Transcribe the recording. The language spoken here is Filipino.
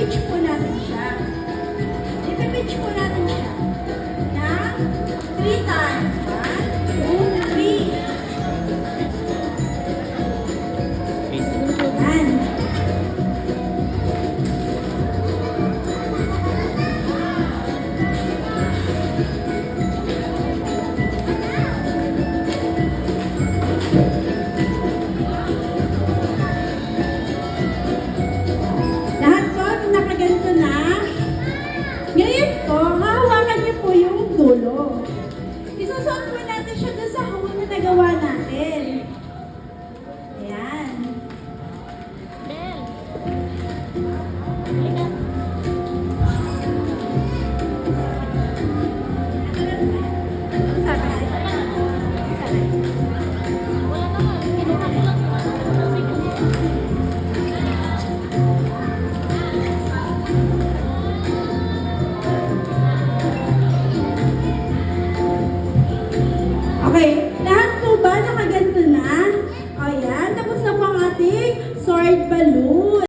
ipipitch po natin siya. Ipipitch po natin siya ng 3 times. 1, 2, 3. Yan. Lahat po, nakaganto na. Ngayon po, hahawakan niyo po yung dulo. Isusuot po natin siya doon sa hole na nagawa natin. Ayan. Bel. Halika. Wala naman. Kinuha ko lang yung tubig ko. Okay, lahat po ba nakaganto na? O yan, tapos na po ang ating sword balloon.